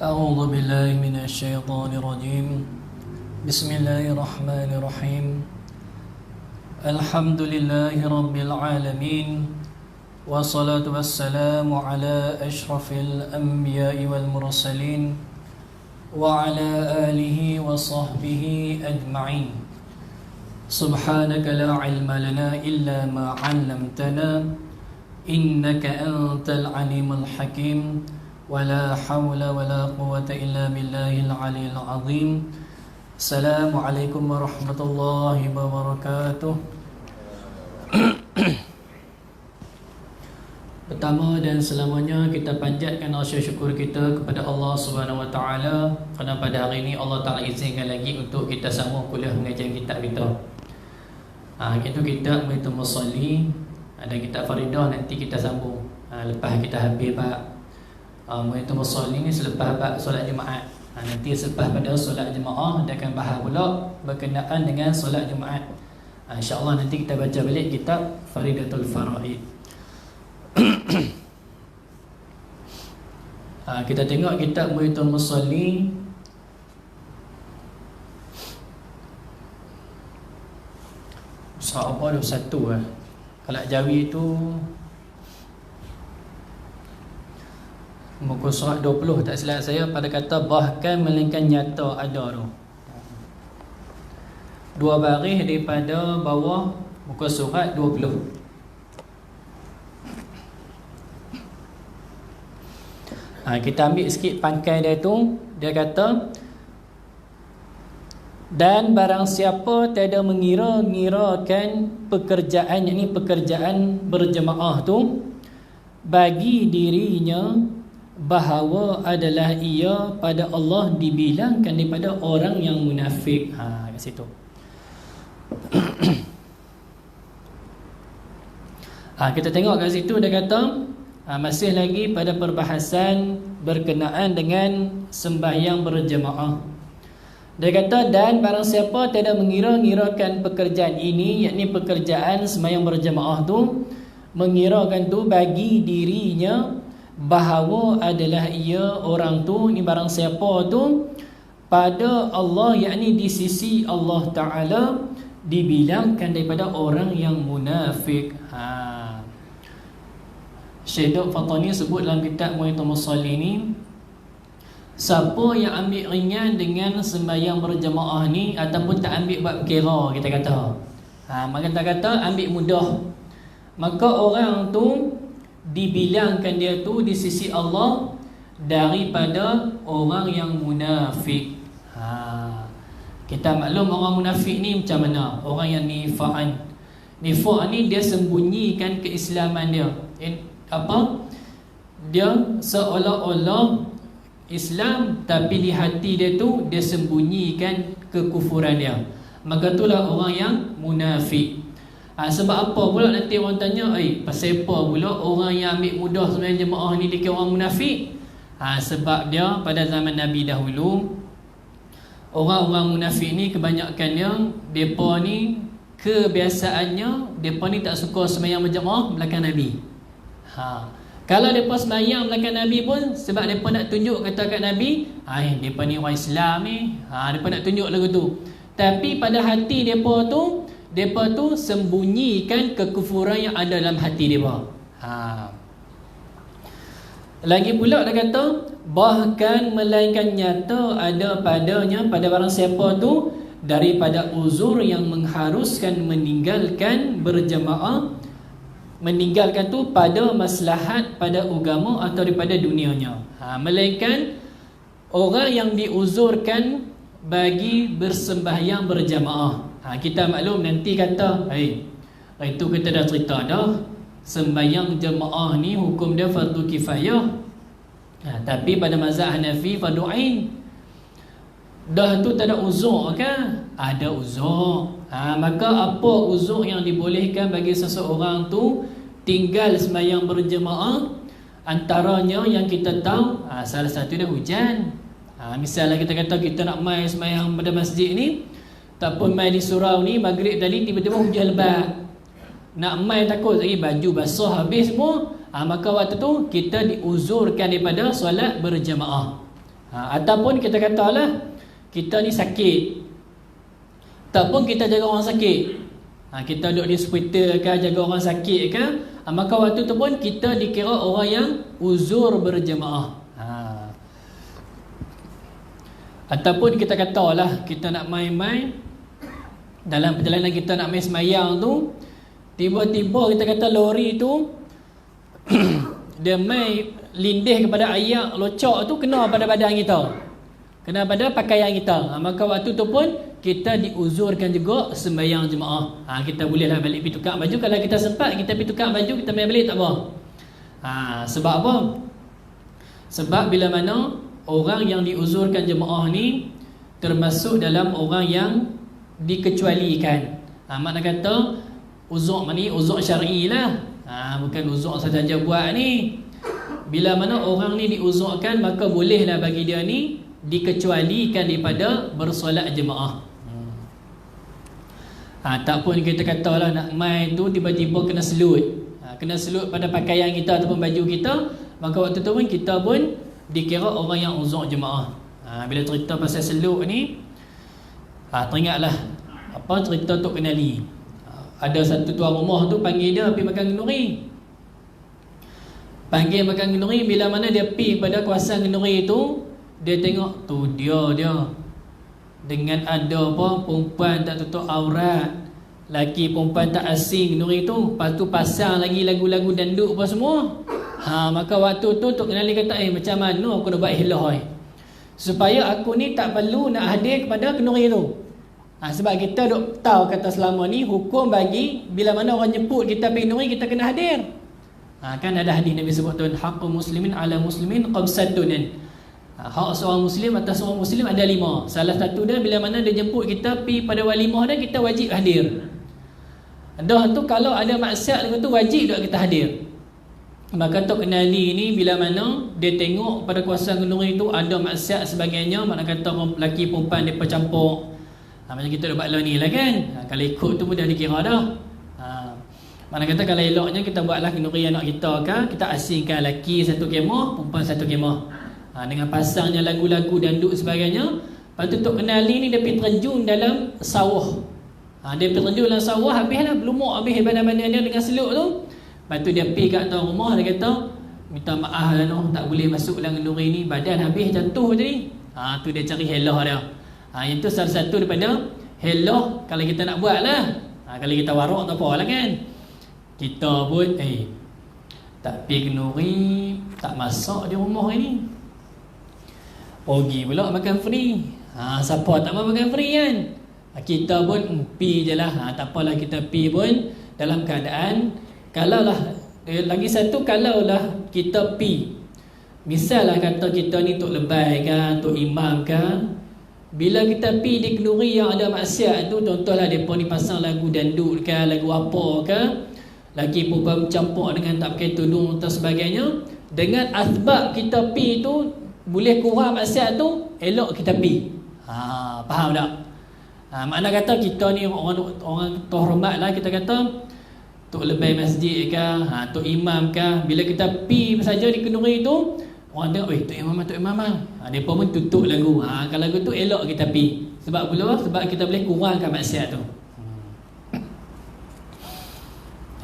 أعوذ بالله من الشيطان الرجيم بسم الله الرحمن الرحيم الحمد لله رب العالمين والصلاة والسلام على أشرف الأنبياء والمرسلين وعلى آله وصحبه أجمعين سبحانك لا علم لنا إلا ما علمتنا إنك أنت العليم الحكيم ولا حول ولا قوة إلا بالله العلي العظيم السلام عليكم ورحمة الله وبركاته. Pertama dan selamanya kita panjatkan rasa syukur kita kepada Allah Subhanahu Wa Taala kerana pada hari ini Allah Taala izinkan lagi untuk kita sambung kuliah mengajar kitab kita. Itu kitab Baitul Musalli, ada kitab Faridah, nanti kita sambung lepas kita habis Baitul Musalli ni selepas solat Jumaat. Nanti selepas pada solat Jumaat dia akan bahas pula berkenaan dengan solat Jumaat. InsyaAllah nanti kita baca balik kitab Faridatul Faraid. Kita tengok kitab Baitul Musalli. Surah apa 21 Kalau Jawi itu muka surat 20 tak silap saya, pada kata bahkan melainkan nyata ada tu. Dua baris daripada bawah muka surat 20. Kita ambil sikit pangkai dia tu. Dia kata, dan barang siapa tiada mengira-ngirakan pekerjaan, yakni pekerjaan berjemaah tu, bagi dirinya bahawa adalah ia pada Allah dibilangkan daripada orang yang munafik. Kat situ. Kita tengok kat situ dia kata, masih lagi pada perbahasan berkenaan dengan sembahyang berjemaah. Dia kata, dan barang siapa tidak mengira-ngirakan pekerjaan ini, yakni pekerjaan sembahyang berjemaah tu, mengirakan tu bagi dirinya bahawa adalah ia orang tu, ni barang siapa tu, pada Allah, yakni di sisi Allah Ta'ala dibilangkan daripada orang yang munafik. Syekh Dr. Fatani sebut dalam kitab Baitul Musalli ni, siapa yang ambil ringan dengan sembahyang berjemaah ni ataupun tak ambil bab kira, kita kata maka kita kata ambil mudah, maka orang tu dibilangkan dia tu di sisi Allah daripada orang yang munafik. Kita maklum orang munafik ni macam mana? Orang yang nifaq ni dia sembunyikan keislaman dia. Dia seolah-olah Islam, tapi di hati dia tu dia sembunyikan kekufuran dia. Maka itulah orang yang munafik. Sebab apa pula nanti orang tanya, pasal apa pula orang yang ambil mudah sembahyang jemaah ni dikira orang munafik? Sebab dia pada zaman Nabi dahulu, orang-orang munafik ni kebanyakannya depa ni kebiasaannya depa ni tak suka sembahyang berjemaah belakang Nabi. Kalau depa sembahyang belakang Nabi pun sebab depa nak tunjuk kata kat Nabi, depa ni orang Islam ni, depa nak tunjuk lagu tu. Tapi pada hati depa tu sembunyikan kekufuran yang ada dalam hati depa. Lagi pula dia kata, bahkan melainkan nyata ada padanya, pada barang siapa tu, daripada uzur yang mengharuskan meninggalkan berjemaah, meninggalkan tu pada maslahat pada agama atau daripada dunianya. Melainkan orang yang diuzurkan bagi bersembahyang berjemaah. Kita maklum nanti kata, itu kita dah cerita dah, sembahyang jemaah ni hukum dia fardu kifayah. Tapi pada mazhab Hanafi fardu ain. dah tu tak ada uzur ke? Ada uzur. Maka apa uzur yang dibolehkan bagi seseorang tu tinggal sembahyang berjemaah? Antaranya yang kita tahu, salah satu dia hujan. Misalnya kita kata kita nak mai sembahyang pada masjid ni, tak pun mai di surau ni, maghrib tadi tiba-tiba hujan lebat. Nak mai takut lagi baju basah habis semua, maka waktu tu kita diuzurkan daripada solat berjemaah. Ataupun kita katalah kita ni sakit, tak pun kita jaga orang sakit, kita duduk di hospital ke, jaga orang sakit ke, maka waktu tu pun kita dikira orang yang uzur berjemaah. Ataupun kita katalah kita nak main-main, dalam perjalanan kita nak main semayang tu, tiba-tiba kita kata lori tu dia main lindih kepada ayak locok tu, kena pada badan kita, kena pada pakaian kita, maka waktu tu pun kita diuzurkan juga sembahyang jemaah. Kita bolehlah balik pergi tukar baju. Kalau kita sempat kita pergi tukar baju, kita main balik tak apa. Sebab apa? Sebab bila mana orang yang diuzurkan jemaah ni termasuk dalam orang yang dikecualikan. Makna kata uzur ni uzur syar'i lah, bukan uzur sahaja buat ni. Bila mana orang ni diuzurkan, maka bolehlah bagi dia ni dikecualikan daripada bersolat jemaah. Tak pun kita katalah nak main tu tiba-tiba kena selut, kena selut pada pakaian kita ataupun baju kita, maka waktu tu pun kita pun dikira orang yang uzur jemaah. Bila cerita pasal selut ni, teringatlah apa cerita Tok Kenali. Ada satu tuan rumah tu panggil dia pergi makan kenduri. Panggil makan kenduri, bila mana dia pergi pada kawasan kenduri tu, dia tengok tu dia dengan ada apa, perempuan tak tutup aurat, laki perempuan tak asing kenduri tu, lepas tu pasang lagi lagu-lagu danduk apa semua. Maka waktu tu Tok Kenali kata, macam mana aku nak buat helah supaya aku ni tak perlu nak hadir kepada kenduri tu. Sebab kita duk tahu kata selama ni hukum bagi bila mana orang nyebut kita pergi kenduri, kita kena hadir. Kan ada hadis Nabi sebut tu, haqqu muslimin ala muslimin qabsatun. Hak seorang muslim atas seorang muslim ada 5. Salah satu dia bila mana dia jemput kita pergi pada walimah dia, kita wajib hadir. Dah tu kalau ada maksiat lagu tu wajib tak kita hadir. Maka Tok Kenali ni bila mana dia tengok pada kawasan kenduri tu ada maksiat sebagainya, makna kata lelaki perempuan dia bercampur, macam kita dah buat lah ni lah kan. Kalau ikut tu pun dah dikira dah. Makna kata kalau eloknya kita buatlah kenduri anak kita kan, kita asingkan lelaki satu kemah, perempuan satu kemah, dengan pasangnya lagu-lagu danduk sebagainya. Lepas tu Tok Kenali ni dia pergi terjun dalam sawah. Dia pergi terjun dalam sawah, habislah berlumuk habis badan-badan dia dengan seluk tu. Lepas tu dia pergi kat tuan rumah, dia kata minta maaf lah noh, tak boleh masuk dalam kenduri ni, badan habis jatuh tadi. Tu dia cari helah dia. Itu salah satu daripada helah kalau kita nak buat lah. Kalau kita warak tak apa lah kan. Kita pun tak pergi kenduri, tak masak di rumah ini, pergi pula makan free. Siapa tak mau makan free kan? Kita pun pergi je lah. Tak apalah kita pergi pun dalam keadaan, kalaulah lagi satu, kalaulah kita pergi, misalnya kata kita ni tok lebay kan, tok imam kan, bila kita pergi di kenduri yang ada maksiat tu, contohlah mereka ni pasang lagu dandut kan, lagu apa kan, lagi perempuan campur dengan tak pakai tudung dan sebagainya, dengan asbab kita pergi tu boleh kurang maksiat tu, elok kita pergi. Faham tak? Makna kata kita ni orang terhormat lah, kita kata tok lebay masjid ke, tok imam ke, bila kita pergi saja di kenduri tu, orang tengok, tok imam mereka pun tutup lagu. Kalau lagu tu elok kita pergi. Sebab apa? Sebab kita boleh kurangkan maksiat tu.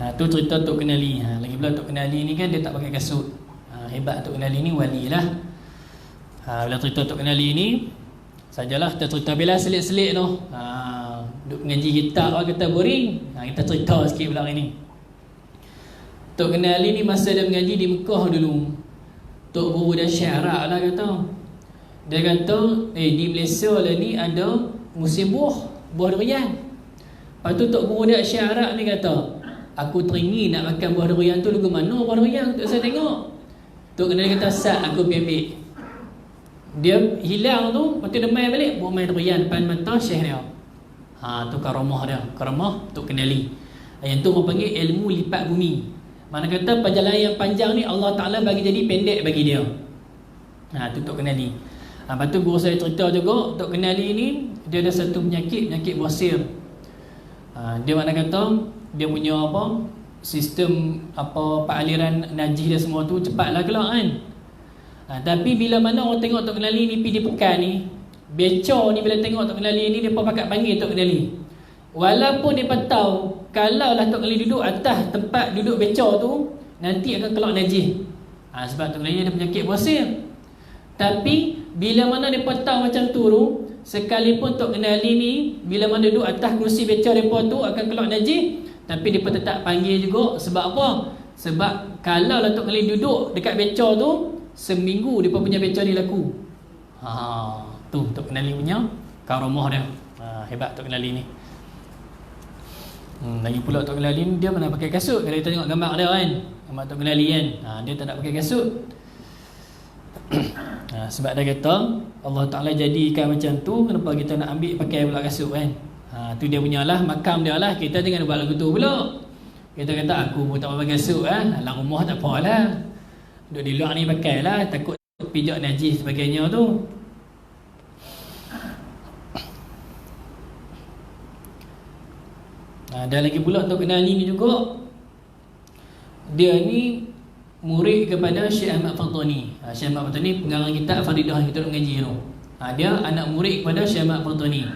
Tu cerita Tok Kenali. Lagi pula Tok Kenali ni kan dia tak pakai kasut. Hebat Tok Kenali ni, wali lah. Bila cerita Tok Kenali ni, sajalah kita cerita bila selit-selit tu. Duk mengaji kitab orang kata boring. Kita cerita sikit pula hari ni. Tok Kenali ni masa dia mengaji di Mekah dulu, Tok Guru dia syarat lah kata. Dia kata, di Malaysia lah ni ada musim buah durian. Lepas tu Tok Guru dia syarat ni kata, aku teringin nak makan buah durian tu, lagu mana buah durian tu saya tengok. Tok Kenali kata, sat aku pergi ambil. Dia hilang tu, lepas tu dia main balik, buat main rian depan mata syekh dia. Tu karamah dia, karamah untuk kenali. Yang tu orang panggil ilmu lipat bumi. Mana kata perjalanan yang panjang ni Allah Ta'ala bagi jadi pendek bagi dia. Tu untuk kenali. Lepas tu guru saya cerita juga, untuk kenali ni dia ada satu penyakit basir. Dia mana kata dia punya sistem aliran najis dia semua tu cepatlah keluar kan. Tapi bila mana orang tengok Tok Kenali ni pergi di pekan ni, beca ni bila tengok Tok Kenali ni, dia pun pakat panggil Tok Kenali. Walaupun dia tahu kalau lah Tok Kenali duduk atas tempat duduk beca tu, nanti akan keluar najis. Sebab Tok Kenali ada penyakit basir. Tapi bila mana dia tahu macam tu, sekalipun Tok Kenali ni bila mana duduk atas kursi beca depa tu akan keluar najis, tapi dia pun tetap panggil juga. Sebab apa? Sebab kalau lah Tok Kenali duduk dekat beca tu, seminggu dia punya beca ni laku. Tu Tok Kenali punya karamah dia. Hebat Tok Kenali ni. Lagi pula Tok Kenali ni dia mana pakai kasut. Kalau kita tengok gambar dia kan, gambar Tok Kenali kan, dia tak nak pakai kasut. Sebab dia kata Allah Ta'ala jadikan macam tu, kenapa kita nak ambil pakai pula kasut kan. Tu dia punya lah, makam dia lah. Kita jangan buat lagu tu pula. Kita kata aku pun tak pakai kasut dalam rumah tak apalah, duduk di luar ni pakailah, takut pijak najis sebagainya tu. Dan lagi pula Tok Kenali ni juga, dia ni murid kepada Syekh Ahmad Fardani. Syekh Ahmad Fardani pengarang kitab Faridah yang kita duk mengaji tu. Dia anak murid kepada Syekh Ahmad Fardani.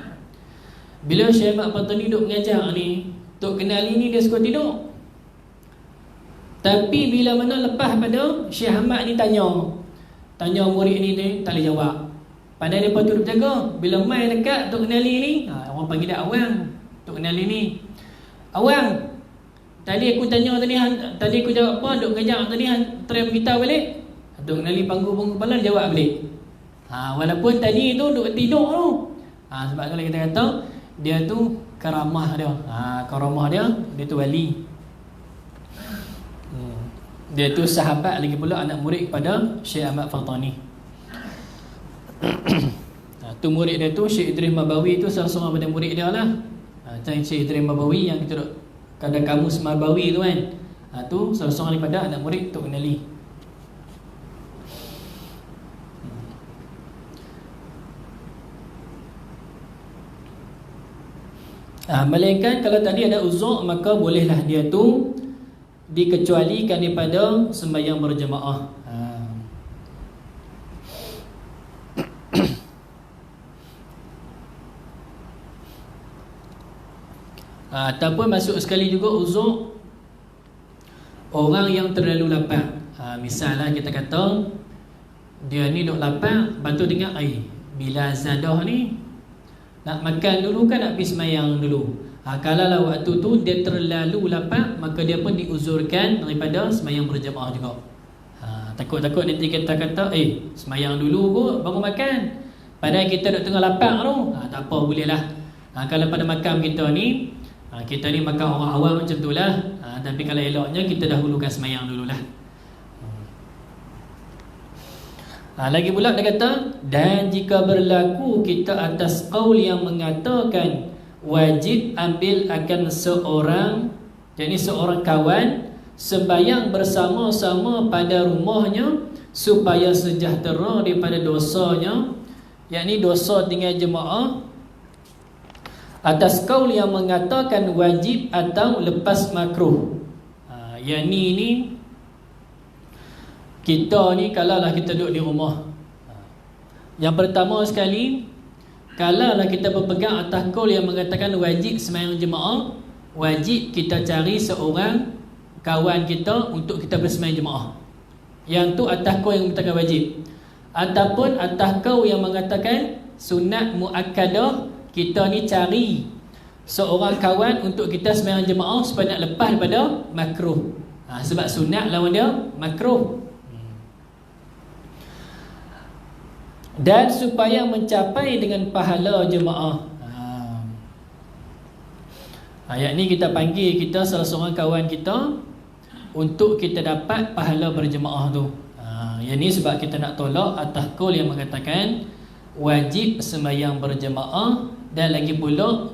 Bila Syekh Ahmad Fardani duk mengajar ni, Tok Kenali ni dia suka tidur. Tapi bila mana lepas pada Syekh Ahmad ni tanya murid ni tak boleh jawab. Padahal dia patut jaga. Bila main dekat Tok Kenali ni, orang panggil dia Awang. Tok Kenali ni, Awang, tadi aku tanya tadi aku jawab apa? Duk ngajak tadi try beritahu balik. Tok Kenali panggung kepala jawab balik. Walaupun tadi tu duk tidur tu. Sebab kalau kita kata dia tu karamah dia. Karamah dia tu wali. Dia tu sahabat, lagi pula anak murid kepada Syekh Ahmad Fardani. Tu murid dia tu Syekh Idris Mabawi tu salah seorang pada murid dia lah. Syekh Idris Mabawi yang kita ada kamus Mabawi tu kan. Tu salah seorang daripada anak murid Tok Kenali. Melainkan kalau tadi ada uzur, maka bolehlah dia tu dikecualikan daripada sembahyang berjemaah. Ataupun masuk sekali juga uzur orang yang terlalu lapar. Misalnya kita kata dia ni duk lapar, lepas tu dengar bila zadah ni nak makan dulu kan, nak pergi sembahyang dulu. Kalau lah waktu tu dia terlalu lapar, maka dia pun diuzurkan daripada sembahyang berjemaah juga. Takut-takut nanti kita kata sembahyang dulu kot baru makan, padahal kita duk tengah lapar tu. Tak apa, boleh lah. Kalau pada makam kita ni, kita ni makam orang awam macam tu lah. Tapi kalau eloknya kita dahulukan sembahyang dululah. Lagi pula dia kata, dan jika berlaku kita atas qaul yang mengatakan wajib ambil akan seorang, yakni seorang kawan, sembahyang bersama-sama pada rumahnya supaya sejahtera daripada dosanya, yakni dosa tinggal jemaah, atas qaul yang mengatakan wajib atau lepas makruh. Yakni ni kita ni kalau lah kita duduk di rumah, yang pertama sekali, kalau lah kita berpegang atas qaul yang mengatakan wajib sembahyang jemaah, wajib kita cari seorang kawan kita untuk kita bersembahyang jemaah. Yang tu atas qaul yang mengatakan wajib. Ataupun atas qaul yang mengatakan sunat muakkadah, kita ni cari seorang kawan untuk kita sembahyang jemaah supaya nak lepas daripada makruh. Sebab sunat lawan dia makruh. Dan supaya mencapai dengan pahala jemaah. Ayat ni kita panggil kita salah seorang kawan kita untuk kita dapat pahala berjemaah tu. Yang ni sebab kita nak tolak atas kaul yang mengatakan wajib sembahyang berjemaah, dan lagi pula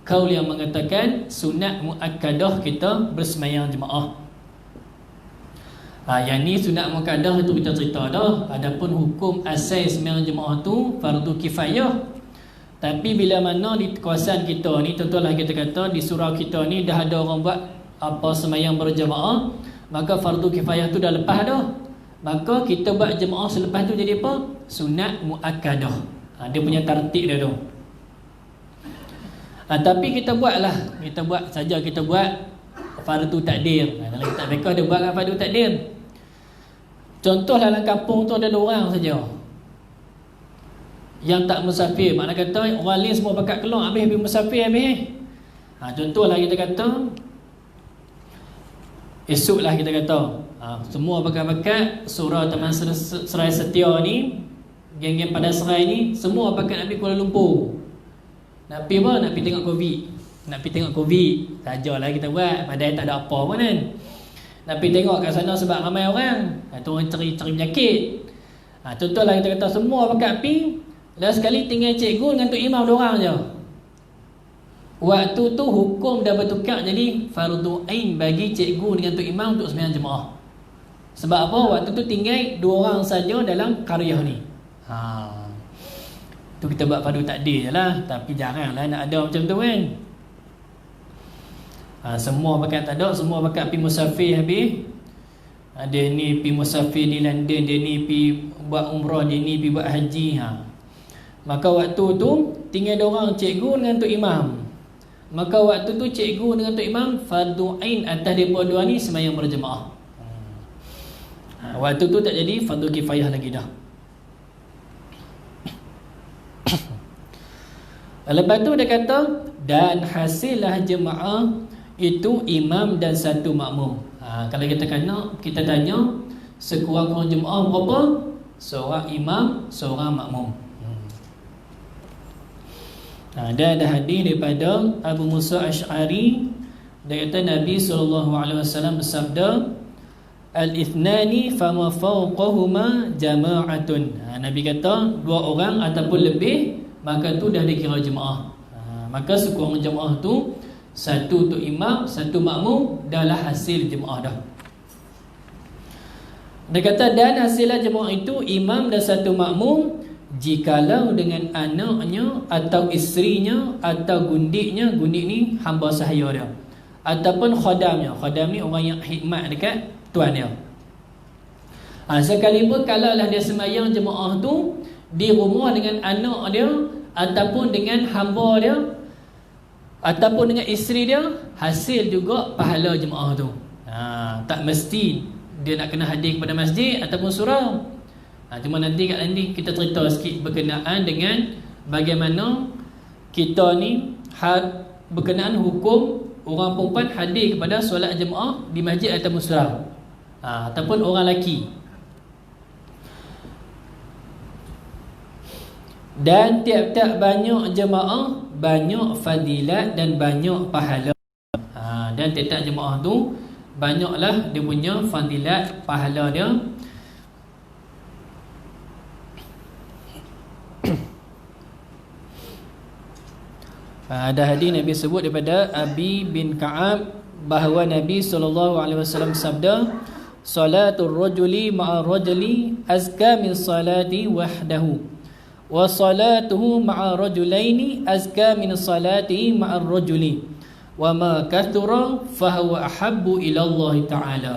kaul yang mengatakan sunat muakkadah kita bersembahyang jemaah. Yang ni sunat muakkadah itu kita cerita dah. Adapun hukum asal sembahyang jemaah tu fardu kifayah. Tapi bila mana di kawasan kita ni, contohlah kita kata di surau kita ni dah ada orang buat apa sembahyang berjemaah, maka fardu kifayah tu dah lepas dah. Maka kita buat jemaah selepas tu jadi apa? Sunat muakkadah. Dia punya tertib dia tu. Tapi kita buatlah, kita buat fardu takdir. Dalam kitab fiqh dia buat fardu takdir. Contoh dalam kampung tu ada 2 orang saja yang tak musafir. Makna kata orang lain semua pakat keluar, habis musafir habis. Contohlah kita kata esoklah kita kata semua pakat surau Taman Serai Setia ni, geng-geng pada serai ni semua pakat nak pergi Kuala Lumpur. Nak pergi apa? Nak pergi tengok Covid. Sajalah kita buat, padahal tak ada apa pun kan. Nak pergi tengok kat sana sebab ramai orang. Tu orang cari penyakit. Contohlah kita kata semua pakat pergi. Last sekali tinggal cikgu dengan Tok Imam 2 orang je. Waktu tu hukum dah bertukar jadi fardu ain bagi cikgu dengan Tok Imam untuk sembahyang jemaah. Sebab apa? Waktu tu tinggal 2 orang saja dalam qaryah ni. Tu kita buat fardu takdir je lah. Tapi jaranglah nak ada macam tu kan. Semua pakat tak ada, semua pakat pergi musafir habis. Dia ni pergi musafir di London, dia ni pergi buat umrah, dia ni pergi buat haji. Maka waktu tu tinggal 2 orang cikgu dengan Tok Imam. Maka waktu tu cikgu dengan Tok Imam fardu ain atas mereka 2 ni sembahyang berjemaah. Waktu tu tak jadi fardu kifayah lagi dah. Lepas tu dia kata dan hasillah jemaah itu imam dan 1 makmum. Kalau kita tanya sekurang-kurang jemaah berapa? Seorang imam, seorang makmum. Dan ada hadis daripada Abu Musa Asy'ari, dia kata Nabi SAW bersabda al-ithnani fama fawqahuma jama'atun. Nabi kata 2 orang ataupun lebih, maka tu dah dikira jemaah. Maka sekurang jemaah tu 1 untuk imam, 1 makmum, dahlah hasil jemaah dah. Dia kata dan hasilnya jemaah itu imam dan 1 makmum jikalau dengan anaknya atau isterinya atau gundiknya. Gundik ni hamba sahaya dia, ataupun khadamnya. Khadam ni orang yang khidmat dekat tuan dia. Sekalipun kalaulah dia sembahyang jemaah tu di rumah dengan anak dia ataupun dengan hamba dia ataupun dengan isteri dia, hasil juga pahala jemaah tu. Tak mesti dia nak kena hadir kepada masjid ataupun surau. Cuma nanti kita cerita sikit berkenaan dengan bagaimana kita ni berkenaan hukum orang perempuan hadir kepada solat jemaah di masjid ataupun surau, ataupun orang lelaki. Dan tiap-tiap banyak jemaah banyak fadilat dan banyak pahala. Dan tiap-tiap jemaah tu banyaklah dia punya fadilat, pahala dia. Ada hadis Nabi sebut daripada Abi bin Ka'ab bahawa Nabi SAW sabda salatul rajuli ma'a rajuli azka min salati wahdahu wa salatuhu ma'a rajulaini azka min salati ma'a rajuli wa ma kathura fahuwa ahabbu ila Allah Ta'ala.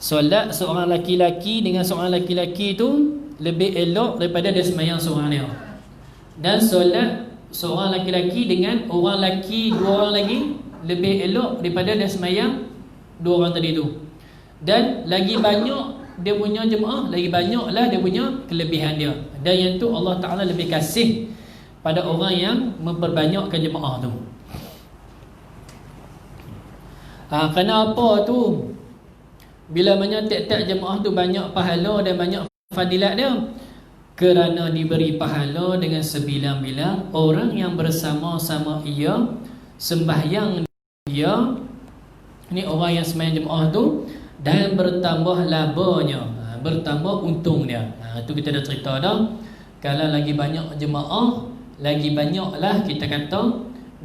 Solat seorang laki-laki dengan seorang laki-laki tu lebih elok daripada dia sembahyang seorang dia. Dan solat seorang laki-laki dengan orang laki 2 orang lagi lebih elok daripada dia sembahyang 2 orang tadi tu. Dan lagi banyak dia punya jemaah, lagi banyaklah dia punya kelebihan dia. Dan yang tu Allah Ta'ala lebih kasih pada orang yang memperbanyakkan jemaah tu. Kerana apa tu? Bila mana tiap-tiap jemaah tu banyak pahala dan banyak fadilat dia? Kerana diberi pahala dengan sebilang-bilang orang yang bersama-sama ia sembahyang dia, ni orang yang sembahyang jemaah tu, dan bertambah labanya, bertambah untung dia. Itu kita dah cerita dah. Kalau lagi banyak jemaah, lagi banyaklah kita kata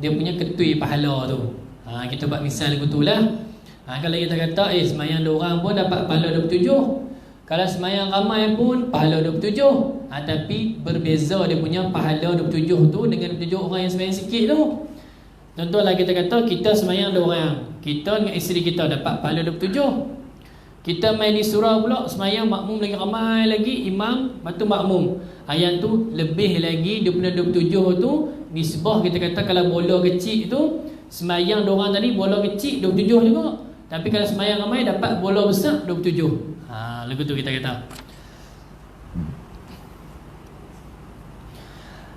dia punya ketui pahala tu. Kita buat misal begitulah. Kalau kita kata semayang 2 orang pun dapat pahala 27. Kalau semayang ramai pun pahala 27. Tapi berbeza dia punya pahala 27 tu dengan 27 orang yang semayang sikit tu. Contohlah kita kata kita semayang 2 orang, kita dengan isteri kita dapat pahala 27. Kita main di surau pula, semayang makmum lagi ramai lagi, imam, batu makmum. Yang tu lebih lagi 27 tu nisbah kita kata kalau bola kecil tu semayang 2 orang tadi bola kecil 27 juga. Tapi kalau semayang ramai dapat bola besar 27. Lagu tu kita kata.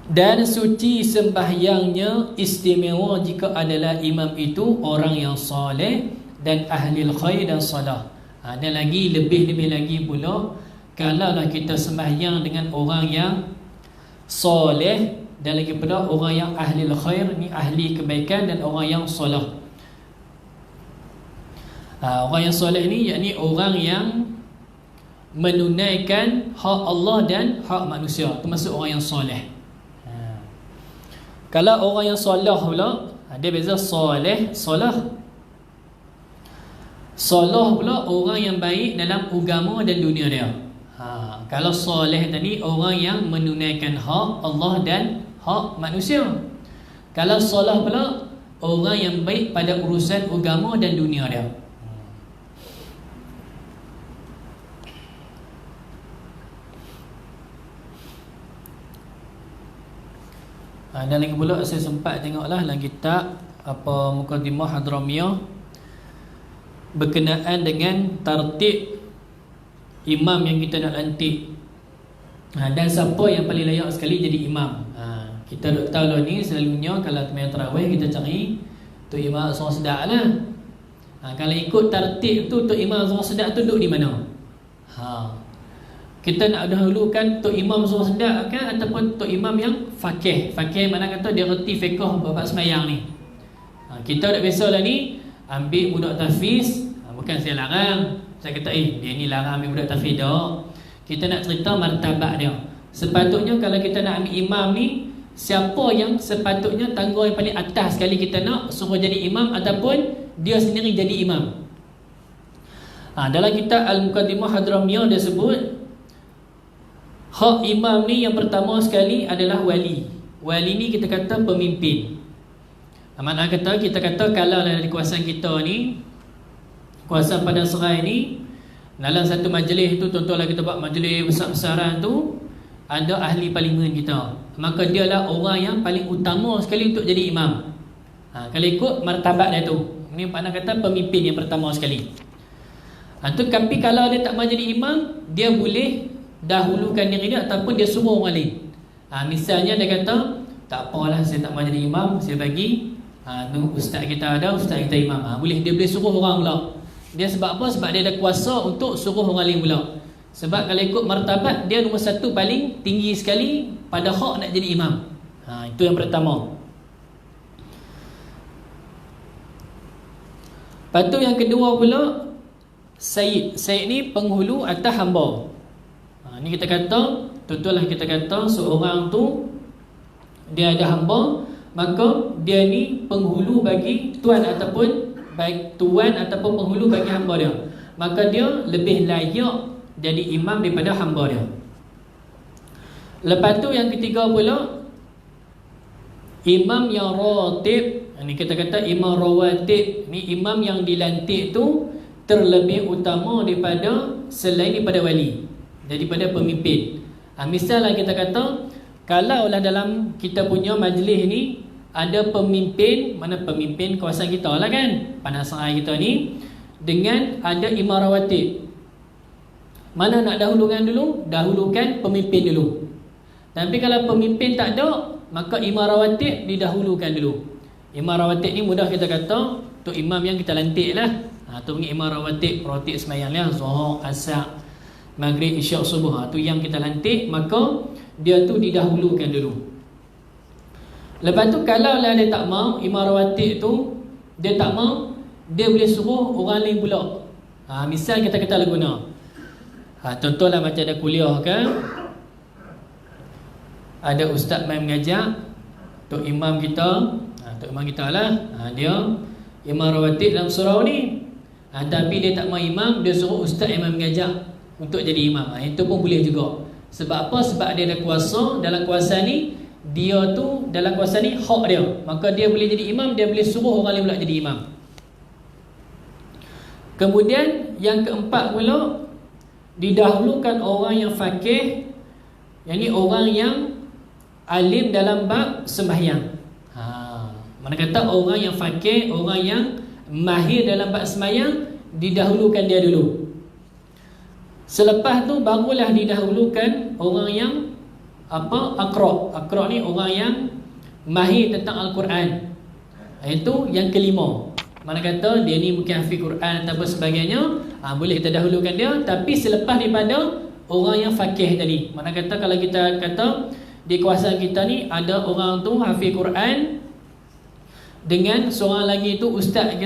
Dan suci sembahyangnya istimewa jika adalah imam itu orang yang soleh dan ahli khair dan salah. Dan lagi lebih-lebih lagi pula kalaulah kita sembahyang dengan orang yang soleh dan lagi pula orang yang ahli khair, ni ahli kebaikan, dan orang yang salah. Orang yang soleh ni yakni orang yang menunaikan hak Allah dan hak manusia, termasuk orang yang soleh. Kalau orang yang solah pula, dia beza soleh, solah. Solah pula orang yang baik dalam agama dan dunia dia. Kalau soleh tadi orang yang menunaikan hak Allah dan hak manusia. Kalau solah pula orang yang baik pada urusan agama dan dunia dia. Dan lagi pula saya sempat tengoklah dalam kitab Muqaddimah Hadramiyah berkenaan dengan tartib imam yang kita nak lantik, dan siapa yang paling layak sekali jadi imam. Kita duk tahu lah ni, selalunya kalau sembahyang tarawih kita cari Tok Imam Suara Sedak lah. Kalau ikut tartib tu, Tok Imam Suara Sedak tu duduk di mana? Kita nak dahulukan Tok Imam Suara Sedak kan, ataupun Tok Imam yang fakih. Fakih mana kata dia reti fiqh bab sembahyang ni. Kita dah biasalah ni ambil budak tahfiz. Bukan saya larang, saya kata dia ni larang ambil budak tahfiz dah. Kita nak cerita martabat dia. Sepatutnya kalau kita nak ambil imam ni, siapa yang sepatutnya tanggung yang paling atas sekali kita nak suruh jadi imam, ataupun dia sendiri jadi imam. Dalam kitab Al-Muqaddimah Hadramiyah dia sebut hak imam ni yang pertama sekali adalah wali. Wali ni kita kata pemimpin. Mana kata kita kata kalau dari kuasaan kita ni, kuasaan Padang Serai ni, dalam satu majlis tu, contohlah kita buat majlis besar-besaran tu, ada ahli parlimen kita, maka dia lah orang yang paling utama sekali untuk jadi imam. Kalau ikut martabat dia tu, ni mana kata pemimpin yang pertama sekali. Tapi kalau dia tak mahu jadi imam, dia boleh dahulukan diri dia ataupun dia suruh orang lain. Misalnya dia kata, tak apalah saya tak mahu jadi imam, saya bagi ustaz kita ada, ustaz kita imam. Boleh, dia boleh suruh orang pula. Dia sebab apa? Sebab dia ada kuasa untuk suruh orang lain pula. Sebab kalau ikut martabat, dia nombor satu paling tinggi sekali pada hak nak jadi imam. Itu yang pertama. Lepas tu yang kedua pula, Sayyid. Sayyid ni penghulu atas hamba. Ni kita kata, tentulah kita kata seorang tu dia ada hamba, maka dia ni penghulu bagi tuan ataupun baik tuan ataupun penghulu bagi hamba dia. Maka dia lebih layak jadi imam daripada hamba dia. Lepas tu yang ketiga pula, imam yang ratib. Ni kita kata imam rawatib. Ni imam yang dilantik tu terlebih utama daripada selain daripada wali, daripada pemimpin. Misalnya kita kata, kalaulah dalam kita punya majlis ni ada pemimpin, mana pemimpin kawasan kita lah kan, Padang Serai kita ni, dengan ada imam rawatib, mana nak dahulukan dulu? Dahulukan pemimpin dulu. Tapi kalau pemimpin tak ada, maka imam rawatib didahulukan dulu. Imam rawatib ni mudah kita kata tu imam yang kita lantik lah. Tu panggil imam rawatib, rawatib sembahyang lah, Zuhur, Asar, Maghrib, Isyak, Subuh. Tu yang kita lantik, maka dia tu didahulukan dulu. Lepas tu kalau lah dia tak mau, imam rawatib tu dia tak mau, dia boleh suruh orang lain pula. Misal kita guna, contohlah macam ada kuliah kan, ada ustaz main mengajak, tok imam kita, tok imam kita lah, dia imam rawatib dalam surau ni, tapi dia tak mau imam, dia suruh ustaz imam mengajak untuk jadi imam. Itu pun boleh juga. Sebab apa? Sebab dia ada kuasa. Dalam kuasa ni, dia tu dalam kuasa ni hak dia, maka dia boleh jadi imam, dia boleh suruh orang lain pula jadi imam. Kemudian yang keempat pula, didahulukan orang yang faqih, yakni orang yang alim dalam bab sembahyang. Mana kata orang yang faqih, orang yang mahir dalam bab sembahyang, didahulukan dia dulu. Selepas tu barulah didahulukan orang yang Aqra' ni orang yang mahir tentang Al-Quran. Itu yang kelima. Mana kata dia ni mungkin hafiz Quran atau sebagainya, boleh kita dahulukan dia, tapi selepas daripada orang yang faqih tadi. Mana kata kalau kita kata di kawasan kita ni ada orang tu hafiz Quran dengan seorang lagi tu ustaz,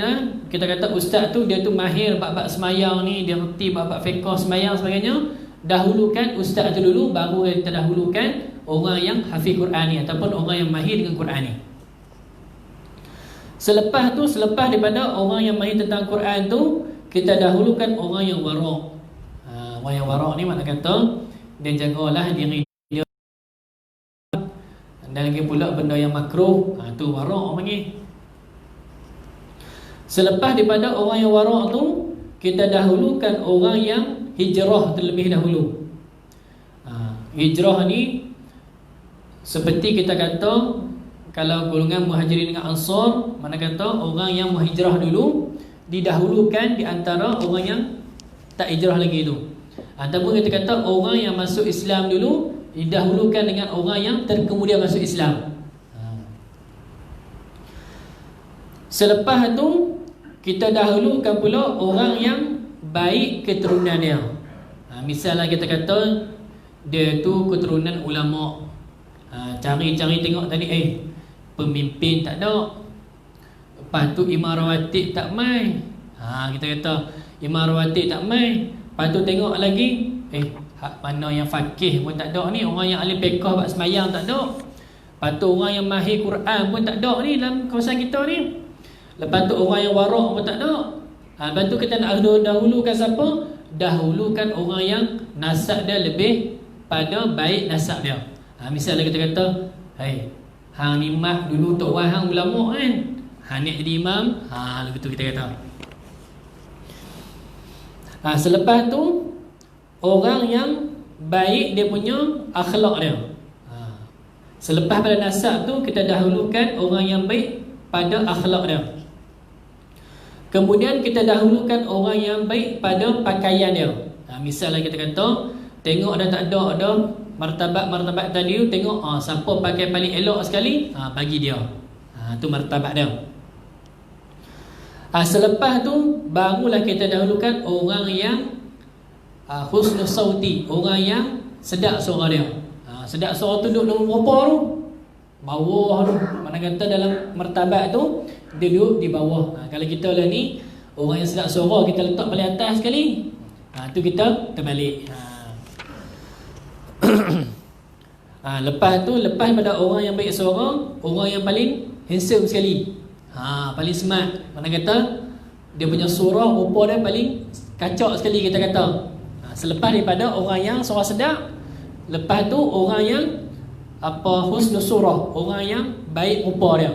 kita kata ustaz tu dia tu mahir bab-bab semayang ni, dia reti bab-bab fiqh semayang sebagainya, dahulukan ustaz tu dulu, baru kita dahulukan orang yang hafiz Quran ni ataupun orang yang mahir dengan Quran ni. Selepas daripada orang yang mahir tentang Quran tu, kita dahulukan orang yang wara'. Orang yang wara' ni makna kata dia jagalah diri dia, dan lagi pula benda yang makruh, tu wara' orang panggil. Selepas daripada orang yang wara' tu, kita dahulukan orang yang hijrah terlebih dahulu. Hijrah ni seperti kita kata, kalau golongan muhajirin dengan ansar, mana kata orang yang muhijrah dulu didahulukan di antara orang yang tak hijrah lagi tu. Ataupun kita kata orang yang masuk Islam dulu didahulukan dengan orang yang terkemudian masuk Islam. Selepas tu kita dahulukan pula orang yang baik keturunan dia. Misalnya kita kata dia tu keturunan ulama. Cari-cari tengok tadi, pemimpin tak ada, lepas tu imam rawatib tak mai. Kita kata imam rawatib tak mai, lepas tu tengok lagi, mana yang faqih pun tak ada ni, orang yang alim fiqh bab semayang tak ada, lepas tu orang yang mahir Quran pun tak ada ni dalam kawasan kita ni, lepas tu orang yang wara' pun tak ada. Lepas tu kita nak dahulukan siapa? Dahulukan orang yang nasab dia lebih pada baik nasab dia. Misalnya kita kata, hang ni mak dulu tok wan hang ulama kan, hang ni jadi imam, lagu tu kita kata. Selepas tu orang yang baik dia punya akhlak dia. Selepas pada nasab tu kita dahulukan orang yang baik pada akhlak dia. Kemudian kita dahulukan orang yang baik pada pakaian dia. Misalnya kita kata, tengok dah tak ada martabat tadi tu, tengok siapa pakai paling elok sekali, bagi dia. Tu martabat dia. Selepas tu barulah kita dahulukan orang yang husnul sauti, orang yang sedap suara dia. Sedap suara tu duduk nombor berapa tu? Bawah tu. Mana kata dalam martabat tu dia duduk di bawah. Kalau kita lah ni orang yang sedap suara, kita letak paling atas sekali, tu kita terbalik. Lepas pada orang yang baik suara, orang yang paling handsome sekali, paling smart. Mana kata dia punya suara, rupa dia paling kacak sekali kita kata. Selepas daripada orang yang suara sedap, lepas tu orang yang husnul surah, orang yang baik rupa dia.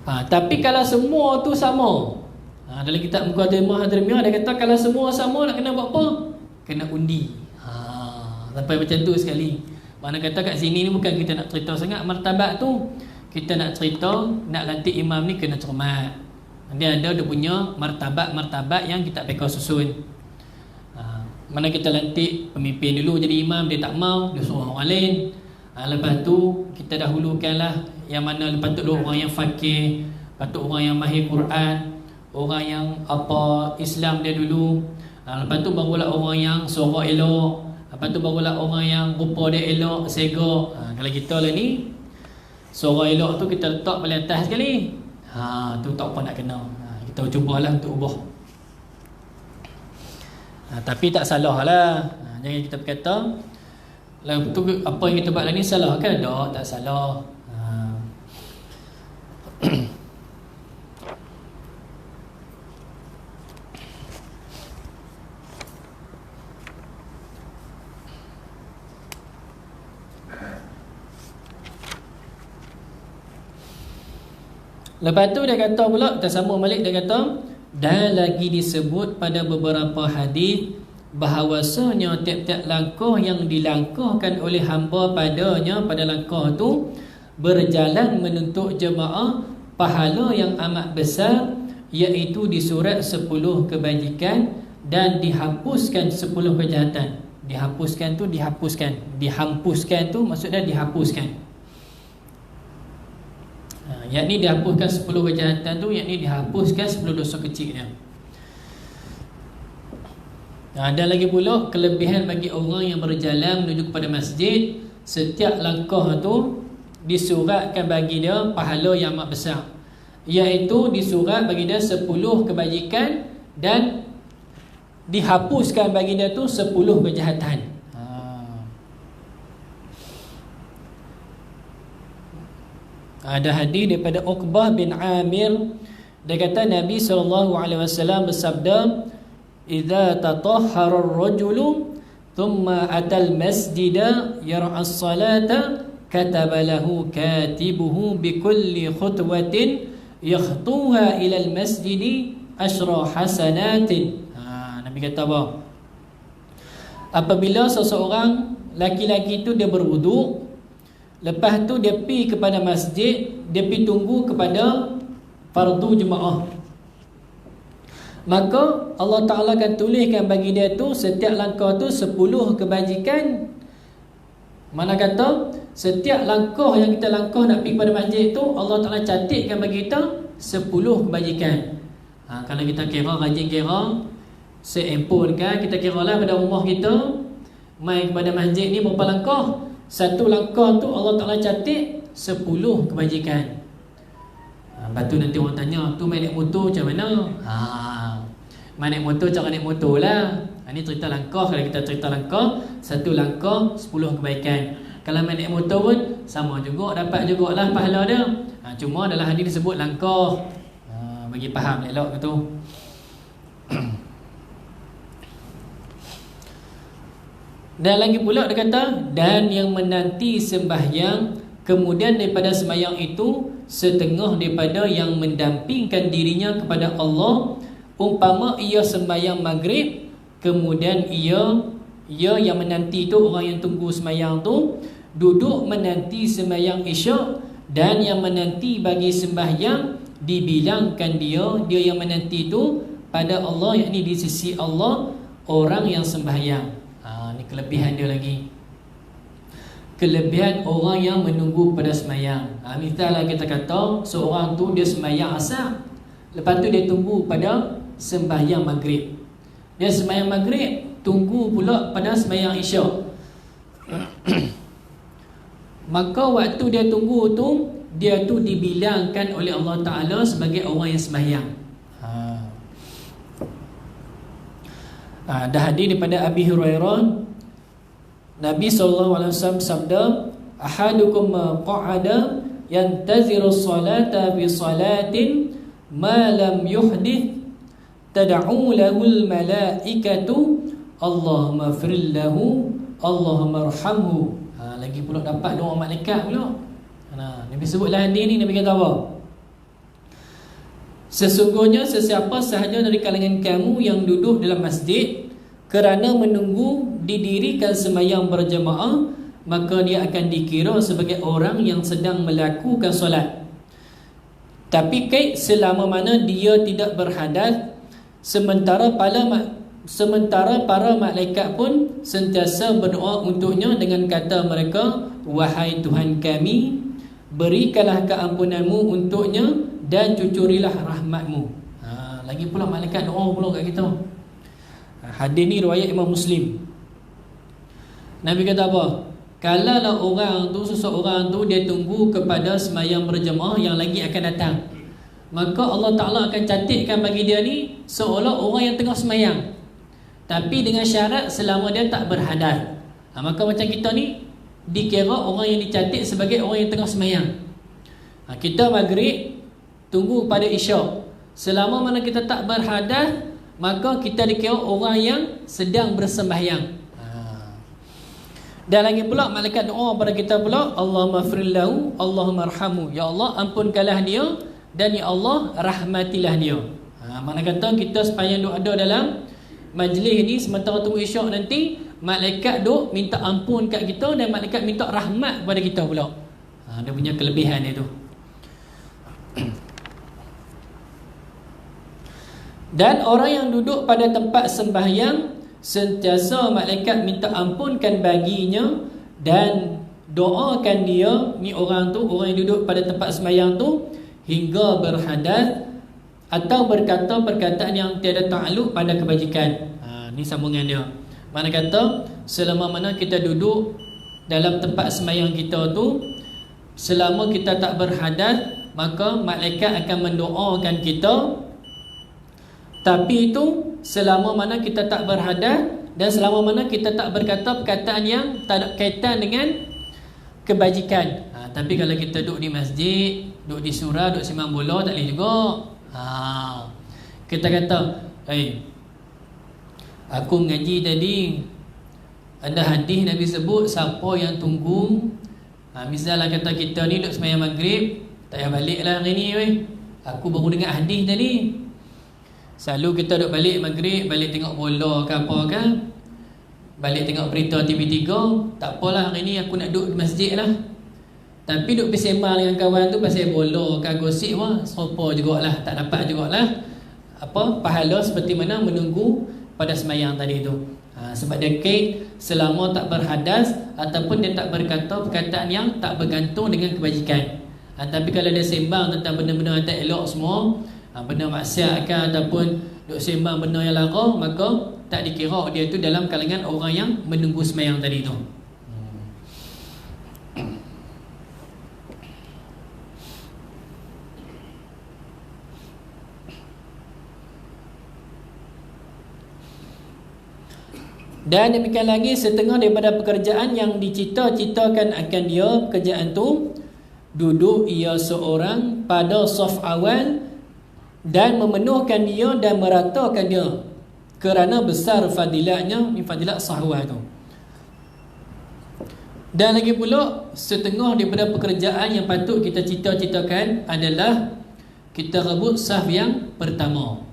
Tapi kalau semua tu sama, dalam kitab Muqaddimah Hadrimiyah dia kata kalau semua sama nak kena buat apa? Kena undi. Sampai macam tu sekali. Mana kata kat sini ni bukan kita nak cerita sangat martabat tu, kita nak cerita nak lantik imam ni kena cermat. Dia ada dia punya martabat-martabat yang kita peka susun. Mana kita lantik pemimpin dulu jadi imam, dia tak mau, dia suruh orang lain. Lepas tu kita dahulukanlah yang mana lepas tu orang yang faqih, lepas tu orang yang mahir Quran, orang yang Islam dia dulu. Lepas tu barulah orang yang suara elok, lepas tu barulah orang yang rupa dia elok, segak. Kalau kita lah ni suara elok tu kita letak paling atas sekali, tu tak apa nak kena. Kita cubalah untuk ubah. Tapi tak salah lah. Jangan kita berkata apa yang kita buat lah ni salah kan? Tak salah. Lepas tu dia kata pula, kita sambung balik, dia kata, dan lagi disebut pada beberapa hadis bahawasanya tiap-tiap langkah yang dilangkahkan oleh hamba padanya pada langkah tu berjalan menuntut jemaah pahala yang amat besar, iaitu disurat 10 kebajikan dan dihapuskan 10 kejahatan. Dihapuskan tu dihampuskan tu maksudnya dihapuskan. Yakni dihapuskan 10 kejahatan tu, yakni dihapuskan 10 dosa kecilnya. Dan lagi pula kelebihan bagi orang yang berjalan menuju kepada masjid, setiap langkah tu disuratkan bagi dia pahala yang amat besar, iaitu disurat bagi dia 10 kebajikan dan dihapuskan bagi dia tu 10 kejahatan. Ada hadis daripada Uqbah bin Amir, dia kata Nabi SAW bersabda, "Idza tatahhara ar-rajulu thumma atal masjida yar'a as-salata kataba lahu katibuhu bi kulli khutwatin yakhtuha ila al-masjidi ashra hasanatin." Nabi kata apa? Apabila seseorang laki-laki itu dia berwuduk, lepas tu dia pergi kepada masjid, dia pergi tunggu kepada fardu jemaah, maka Allah Ta'ala akan tuliskan bagi dia tu setiap langkah tu 10 kebajikan. Mana kata setiap langkah yang kita langkah nak pergi kepada masjid tu, Allah Ta'ala catatkan bagi kita 10 kebajikan. Kalau kita kira, rajin kira, se-handphone kan, kita kira lah pada rumah kita mai kepada masjid ni berapa langkah. Satu langkah tu Allah Ta'ala catat 10 kebajikan. Lepas tu nanti orang tanya, tu main naik motor macam mana? Main naik motor, cara naik motor lah. Ini cerita langkah. Kalau kita cerita langkah, satu langkah 10 kebaikan. Kalau main naik motor pun sama juga, dapat jugalah pahala dia. Cuma dalam hadis disebut langkah. Bagi faham elok ke tu. Dan lagi pula dia kata, dan yang menanti sembahyang kemudian daripada sembahyang itu setengah daripada yang mendampingkan dirinya kepada Allah, umpama ia sembahyang maghrib, kemudian ia yang menanti tu, orang yang tunggu sembahyang tu duduk menanti sembahyang isyak, dan yang menanti bagi sembahyang dibilangkan dia yang menanti tu pada Allah, yakni di sisi Allah orang yang sembahyang. Ni kelebihan dia lagi. Kelebihan orang yang menunggu pada sembahyang. Misalnya kita kata seorang tu dia sembahyang asar, lepas tu dia tunggu pada sembahyang maghrib. Dia sembahyang maghrib, tunggu pula pada sembahyang isyak. Maka waktu dia tunggu tu, dia tu dibilangkan oleh Allah Ta'ala sebagai orang yang sembahyang. Ada hadis daripada Abi Hurairah, Nabi SAW sabda, "Ahadukum qa'ada yantaziru salata bi salatin ma lam yuhdith tad'u lahu al-malaikatu Allahumma ighfir lahu Allahumma arhamhu." Lagi pula dapat doa malaikat pula. Nabi sebutlah hadis ni, Nabi kata apa? "Sesungguhnya sesiapa sahaja dari kalangan kamu yang duduk dalam masjid kerana menunggu didirikan sembahyang berjemaah, maka dia akan dikira sebagai orang yang sedang melakukan solat. Tapi selama mana dia tidak berhadas, sementara para malaikat pun sentiasa berdoa untuknya dengan kata mereka, wahai Tuhan kami, berikanlah keampunanmu untuknya dan cucurilah rahmatmu. Lagi pula malaikat doa pula kat kita. Hadis ni riwayat Imam Muslim. Nabi kata apa? Kalaulah seseorang tu dia tunggu kepada sembahyang berjemaah yang lagi akan datang, maka Allah Ta'ala akan cantikkan bagi dia ni seolah orang yang tengah semayang, tapi dengan syarat selama dia tak berhadas. Maka macam kita ni dikira orang yang dicantik sebagai orang yang tengah semayang. Kita maghrib tunggu pada isyak, selama mana kita tak berhadas, maka kita dikira orang yang sedang bersembahyang. Dan lagi pula malaikat doa pada kita pula, Allahumma firlahu, Allahumma arhamu, ya Allah ampunkanlah dia, dan ya Allah rahmatilah dia. Mana kata kita sepanjang doa dalam majlis ni sementara tunggu isyak nanti, malaikat duk minta ampun kat kita dan malaikat minta rahmat kepada kita pula. Dia punya kelebihan dia tu. Dan orang yang duduk pada tempat sembahyang, sentiasa malaikat minta ampunkan baginya dan doakan dia, ni orang tu, orang yang duduk pada tempat sembahyang tu, hingga berhadas atau berkata perkataan yang tiada takluk pada kebajikan. Ni sambungan dia. Mana kata selama mana kita duduk dalam tempat sembahyang kita tu, selama kita tak berhadas, maka malaikat akan mendoakan kita. Tapi itu selama mana kita tak berhadas dan selama mana kita tak berkata perkataan yang tak ada kaitan dengan kebajikan. Tapi kalau kita duduk di masjid, duduk di surau, duduk sembang bola, tak boleh juga. Kita kata, aku mengaji tadi, ada hadis Nabi sebut, siapa yang tunggu, misalnya kata kita ni duduk sembahyang maghrib, tak payah balik lah hari ni, aku baru dengar hadis tadi. Selalu kita duduk balik maghrib, balik tengok bola ke apa ke, balik tengok berita TV3, tak apalah hari ni aku nak duduk di masjid lah. Tapi duduk bersembang dengan kawan tu pasal bola ke gosip wah, serupa jugalah, tak dapat jugalah pahala seperti mana menunggu pada sembahyang tadi tu. Sebab dia kait selama tak berhadas ataupun dia tak berkata perkataan yang tak bergantung dengan kebajikan. Tapi kalau dia sembang tentang benda-benda yang tak elok semua, benda maksiat ke ataupun duk sembang benda yang lara, maka tak dikira dia tu dalam kalangan orang yang menunggu sembahyang tadi tu. Dan demikian lagi setengah daripada pekerjaan yang dicita-citakan akan dia, pekerjaan tu duduk ia seorang pada saf awal dan memenuhkan dia dan meratakan dia, kerana besar fadilatnya, ni fadilat sahwah tu. Dan lagi pula setengah daripada pekerjaan yang patut kita cita-citakan adalah kita rebut saf yang pertama.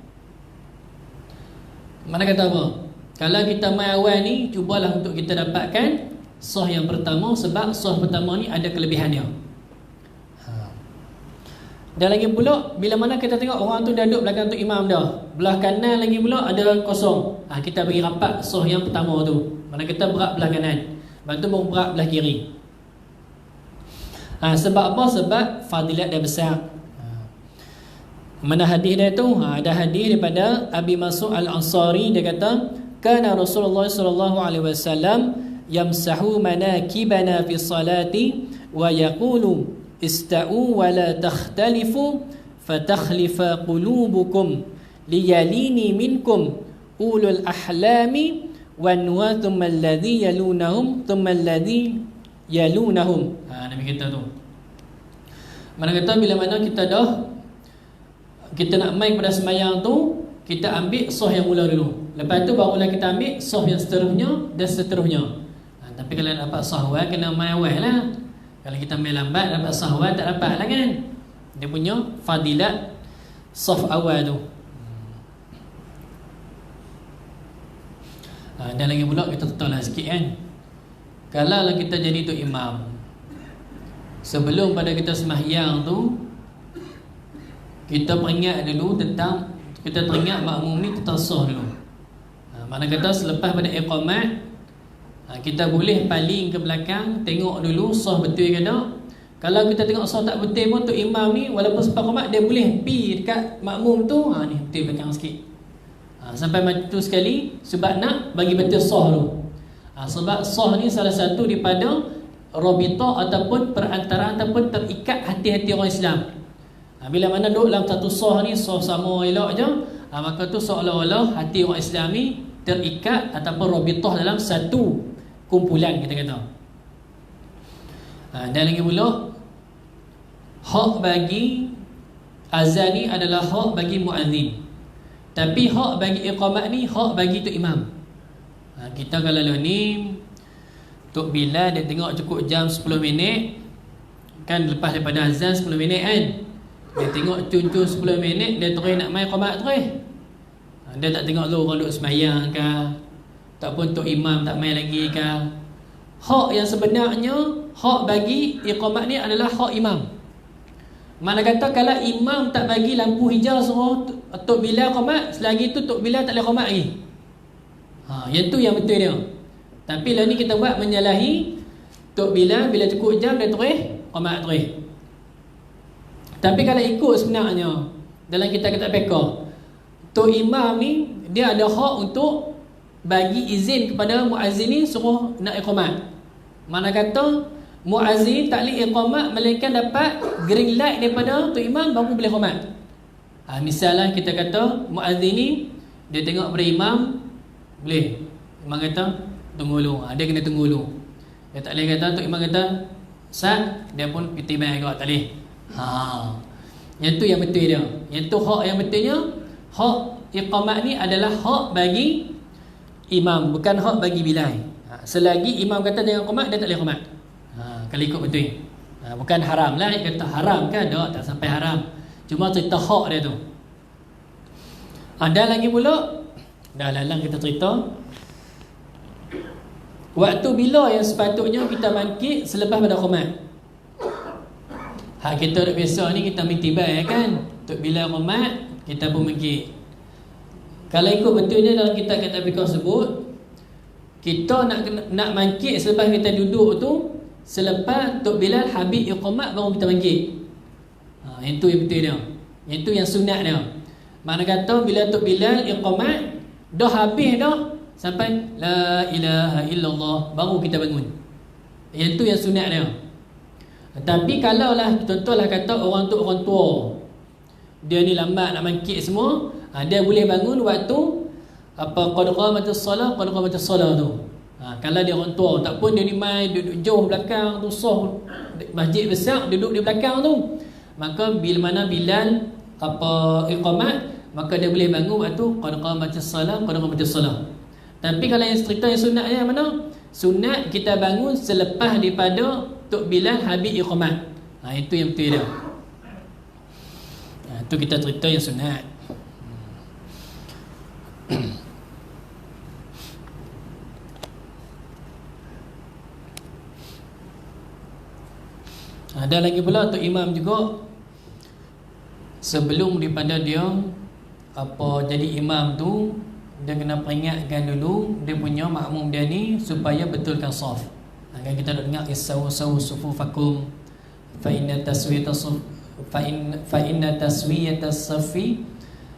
Mana kata apa? Kalau kita mai awal ni, cubalah untuk kita dapatkan saf yang pertama, sebab saf pertama ni ada kelebihannya. Dan lagi pula bila mana kita tengok orang tu dah duduk belakang tu imam dah, belah kanan lagi pula ada kosong, kita bagi rapat saf yang pertama tu. Mana kita berat belah kanan, lepas tu baru berat belah kiri. Sebab apa? Sebab fadilat dia besar. Mana hadis dia tu? Ada hadis daripada Abi Mas'ud Al-Ansari, dia kata kana Rasulullah sallallahu alaihi wasallam yamsahu manakibana fi salati wa yaqulu ista'u wa la takhtalifu fatakhlifa qulubukum liyalini minkum ulul ahlami wan wa thumma alladhi yalunahum thumma alladhi yalunahum. Nabi kata tu. Mana kata bila mana kita nak main pada sembahyang tu, kita ambil saf yang mula dulu. Lepas tu barulah kita ambil saf yang seterusnya dan seterusnya. Tapi kalau nak dapat saf awal, kena main awal lah. Kalau kita main lambat, dapat saf awal tak dapat lah kan. Dia punya fadilat saf awal tu. Dan lagi pula kita tahu lah sikit kan, kalau kita jadi tu imam, sebelum pada kita sembahyang tu, kita peringat dulu tentang, kita teringat makmum ni tentang sah dulu. Mana kata selepas pada iqamat, kita boleh paling ke belakang, tengok dulu sah betul ke tak. Kalau kita tengok sah tak betul pun, tu imam ni walaupun selepas iqamat dia boleh pi dekat makmum tu, ni betul belakang sikit. Sampai macam tu sekali, sebab nak bagi betul sah tu. Sebab sah ni salah satu daripada rabitah ataupun perantara ataupun terikat hati-hati orang Islam. Bila mana duduk dalam satu sah ni, sah sama elok je, maka tu seolah-olah hati orang Islam ni terikat ataupun rabitah dalam satu kumpulan, kita kata. Dan lagi pula, hak bagi azan ni adalah hak bagi muazzin. Tapi hak bagi iqamat ni hak bagi tu imam. Kita kalau ni Tok Bilal dia tengok cukup jam 10 minit, kan lepas daripada azan 10 minit kan, dia tengok cun-cun 10 minit, dia terus nak main qamat terus. Dia tak tengok lu orang duduk sembahyang ke, ataupun tok imam tak main lagi ke. Hak yang sebenarnya, hak bagi iqamat ni adalah hak imam. Mana kata kalau imam tak bagi lampu hijau suruh Tok Bilal qamat, selagi tu Tok Bilal tak boleh qamat lagi. Yang tu yang betul dia. Tapi lah ni kita buat menyalahi Tok Bilal, bila cukup jam dia terus qamat terus. Tapi kalau ikut sebenarnya dalam kitab-kitab fiqh, Tok Imam ni dia ada hak untuk bagi izin kepada muazzin ni suruh nak iqamat. Mana kata muazzin tak boleh iqamat melainkan dapat green light daripada Tok Imam baru boleh iqamat. Misalnya kita kata muazzin ni dia tengok pada imam boleh, imam kata tunggu dulu, dia kena tunggu dulu. Dia tak boleh kata Tok Imam kata sat, dia pun piti baik juga, tak boleh. Yang tu yang betul dia. Yang tu hak yang betulnya, hak iqamat ni adalah hak bagi imam, bukan hak bagi Bilal. Selagi imam kata jangan qamat, dia tak boleh qamat. Kalau ikut betul. Bukan haram lah, dia kata haram kan, tak sampai haram. Cuma cerita hak dia tu. Ada lagi pula, dah lalang kita cerita, waktu bila yang sepatutnya kita bangkit selepas pada qamat. Kita dah biasa ni kita mintibai kan, Tok Bilal qamat, kita pun bangkit. Kalau ikut betulnya dalam kitab-kitab fiqh sebut, kita nak bangkit selepas kita duduk tu, selepas Tok Bilal habis iqamat baru kita bangkit. Yang tu yang betul dia. Yang tu yang sunat dia. Mana kata bila Tok Bilal iqamat dah habis dah sampai la ilaha illallah baru kita bangun. Yang tu yang sunat dia. Tapi kalau lah contohlah kata orang tua dia ni lambat nak bangkit semua, dia boleh bangun waktu apa qad qamatis salah tu. Kalau dia orang tua tak pun dia ni main duduk jauh belakang tu, soh masjid besar duduk di belakang tu, maka bila mana Bilal apa iqamat, maka dia boleh bangun waktu qad qamatis salah. Tapi kalau yang cerita yang sunat yang mana? Sunat kita bangun selepas daripada Tok Bilal habis iqamat. Itu yang betul dia. Itu kita cerita yang sunat. Ada lagi pula Tok Imam juga, sebelum daripada dia jadi imam tu, dia kena peringatkan dulu dia punya makmum dia ni supaya betulkan saf. Kan kita dah dengar isawu sufufakum fa inna taswiyatas safi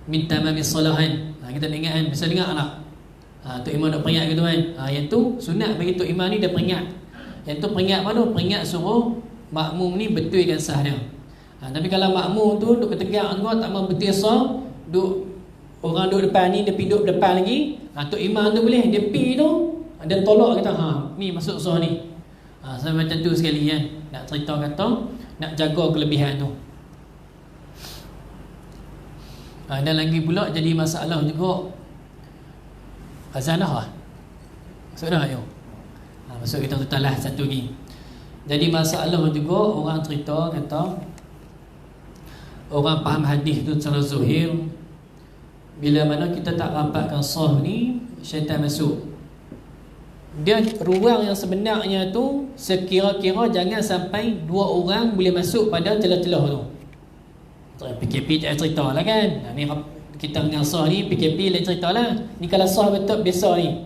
min tamami salahan. Kita dengar kan, bisa dengar tak? Tok Imam dah peringat gitu kan. Yang tu sunat bagi Tok Imam ni dia peringat. Yang tu peringat apa tu? Peringat suruh makmum ni betulkan sah dia. Tapi kalau makmum tu duduk tegak juga tak mau betul sah, orang duduk depan ni, dia pergi duduk depan lagi, Tok Imam tu boleh, dia pergi tu, dia tolak kata, ni masuk sah ni. Sampai macam tu sekali kan, nak cerita kata, nak jaga kelebihan tu. Dan lagi pula jadi masalah juga, azan dah masuk dah yuk. Masuk kita tutalah satu lagi. Jadi masalah juga orang cerita kata, orang faham hadis tu secara zuhir, bila mana kita tak rapatkan sah ni, syaitan masuk. Dia ruang yang sebenarnya tu sekira-kira jangan sampai dua orang boleh masuk pada celah-celah tu. PKP tak cerita lah kan. Ni kita dengan sah ni, PKP lain cerita lah. Ni kalau sah betul biasa ni,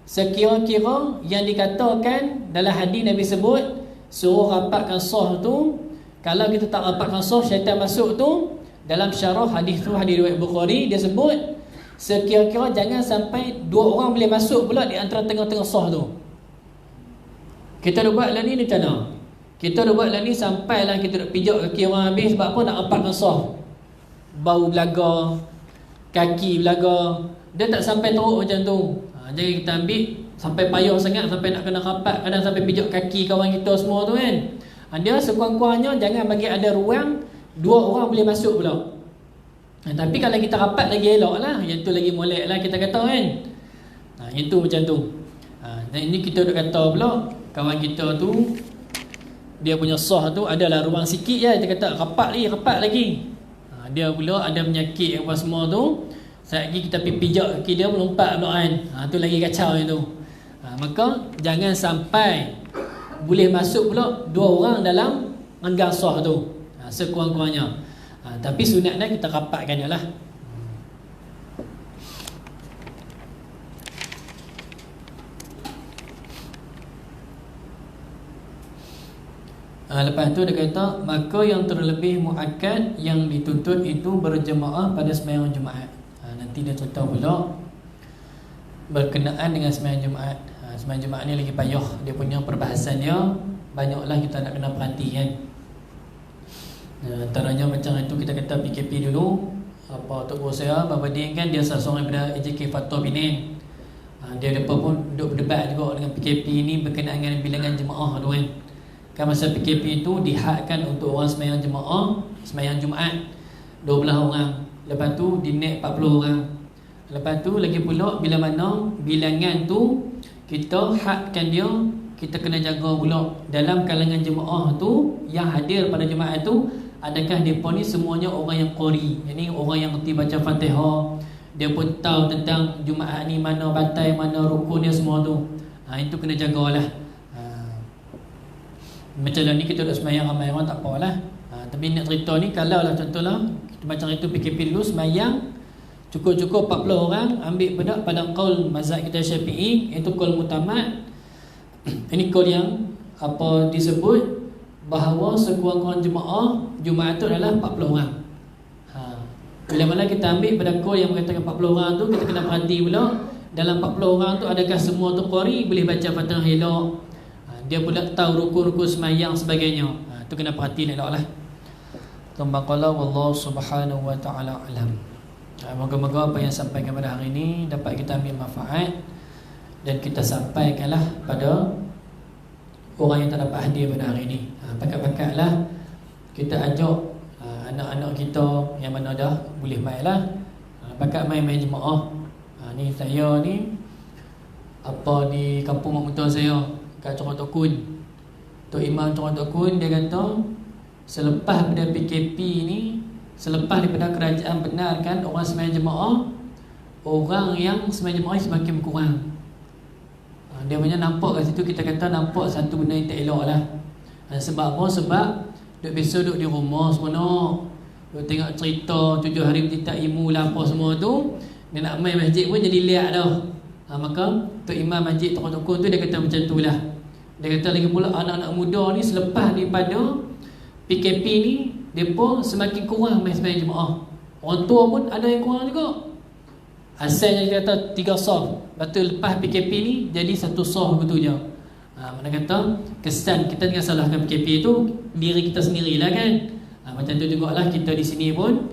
sekira-kira yang dikatakan dalam hadis Nabi sebut suruh rapatkan sah tu, kalau kita tak rapatkan sah syaitan masuk tu, dalam syarah hadis tu, hadis riwayat Bukhari, dia sebut sekira-kira jangan sampai dua orang boleh masuk pula di antara tengah-tengah sah tu. Kita dah buat lah ni macam mana? Kita dah buat lah ni sampailah kita nak pijak kaki orang habis. Sebab apa? Nak empatkan soft. Bau belaga, kaki belaga. Dia tak sampai teruk macam tu. Jadi kita ambil sampai payah sangat, sampai nak kena rapat, kadang sampai pijak kaki kawan kita semua tu kan. Dia sekurang-kurangnya jangan bagi ada ruang 2 orang boleh masuk pula. Tapi kalau kita rapat lagi elok lah. Yang tu lagi molek lah kita kata kan. Yang tu macam tu. Dan ini kita duk kata pula kawan kita tu, dia punya sah tu adalah ruang sikit je. Dia kata rapat lagi. Dia pula ada penyakit apa semua tu. Saat lagi kita pergi pijak kaki dia melompat pula kan. Tu lagi kacau yang tu. Maka jangan sampai boleh masuk pula 2 orang dalam enggang sah tu. Sekurang-kurangnya. Tapi sunatnya kita rapatkan je lah. Lepas tu dia kata, maka yang terlebih muakkad yang dituntut itu berjemaah pada sembahyang Jumaat. Nanti dia cerita pula berkenaan dengan sembahyang Jumaat. Sembahyang Jumaat ni lagi payah. Dia punya perbahasan dia banyaklah kita nak kena perhatikan. Antaranya macam itu kita kata PKP dulu. Apa Tok Guru saya Bapa Din kan, dia salah seorang daripada AJK Fatwa Binin. Dia depa pun duduk berdebat juga dengan PKP ni berkenaan dengan bilangan jemaah tu kan. Kan masa PKP itu dihadkan untuk orang sembahyang jemaah, sembahyang Jumaat 12 orang. Lepas tu dinaik 40 orang. Lepas tu lagi pula bila mana bilangan tu kita hadkan dia, kita kena jaga pula dalam kalangan jemaah tu yang hadir pada Jumaat tu, adakah mereka ni semuanya orang yang qari, yakni orang yang reti baca Fatihah, dia pun tahu tentang Jumaat ni mana batai, mana rukun dia semua tu. Itu kena jagalah. Macam ni kita dah sembahyang ramai orang tak apalah. Tapi nak cerita ni kalau lah contohlah macam itu PKP dulu sembahyang cukup-cukup 40 orang, ambil bedak pada qaul mazhab kita Syafi'i, itu qaul mutamad. Ini qaul yang apa disebut bahawa sekurang-kurang jemaah Jumaat itu adalah 40 orang. Bila mana kita ambil pada qaul yang mengatakan 40 orang tu, kita kena perhati pula dalam 40 orang tu adakah semua tu qari, boleh baca Fatihah elok, dia pula tahu rukun-rukun sembahyang sebagainya. Tu kena perhati elok lah. Tumbaqala wallahu subhanahu wa ta'ala alam. Moga-moga apa yang sampaikan pada hari ini dapat kita ambil manfaat dan kita sampaikanlah pada orang yang tak dapat hadir pada hari ini. Pakat-pakatlah kita ajak anak-anak kita yang mana dah boleh main lah. Pakat main-main jemaah. Ni saya ni apa di kampung mak mentua saya kat Corong Tok Kun. Tok Imam Corong Tok Kun dia kata selepas pada PKP ni, selepas daripada kerajaan benarkan orang sembahyang jemaah, orang yang sembahyang jemaah semakin berkurang. Dia punya nampak kat situ, kita kata nampak satu benda yang tak elok lah. Sebab apa? Sebab duk biasa duk di rumah seronok, duk tengok cerita 7 hari bercerita ilmu lah apa semua tu, dia nak main masjid pun jadi liat dah. Maka Tok Imam Masjid Corong Tok Kun tu dia kata macam tu lah. Dia kata lagi pula anak-anak muda ni selepas daripada PKP ni, mereka semakin kurang main sembahyang jemaah. Orang tua pun ada yang kurang juga. Asalnya dia kata 3 saf, betul lepas PKP ni jadi 1 saf betul je. Mana kata kesan kita dengan salahkan PKP tu diri kita sendirilah kan. Macam tu jugalah kita di sini pun.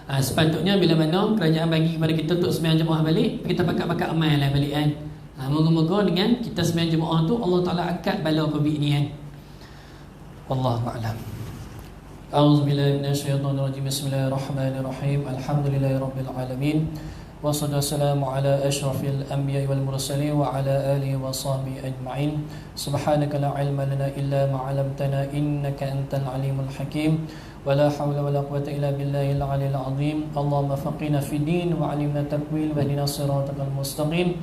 Sepatutnya bila mana kerajaan bagi kepada kita untuk sembahyang jemaah balik, kita pakat-pakat amal lah balik kan. Moga-moga dengan kita sembahyang jemaah tu Allah Ta'ala angkat bala Covid ni kan. Wallahu a'lam. A'udzubillahi minasyaitonirrajim. Bismillahirrahmanirrahim. Alhamdulillahirabbil alamin. Wassalatu wassalamu ala asyrafil anbiya'i wal mursalin wa ala alihi wa sahbihi ajma'in. Subhanaka la ilma lana illa ma 'allamtana innaka antal alimul hakim. Wala hawla wala quwwata illa billahil aliyil azim. Allahumma faqihna fid din wa 'allimna ta'wil wa ihdinas siratal mustaqim.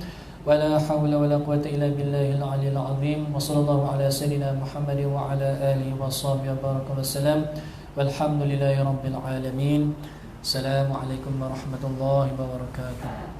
Wala hawla wala quwwata illa billahil aliyil azim. Wa sallallahu ala sayyidina Muhammadin wa ala alihi wa sahbihi baraka wasallam. Walhamdulillahi rabbil alamin. Assalamualaikum warahmatullahi wabarakatuh.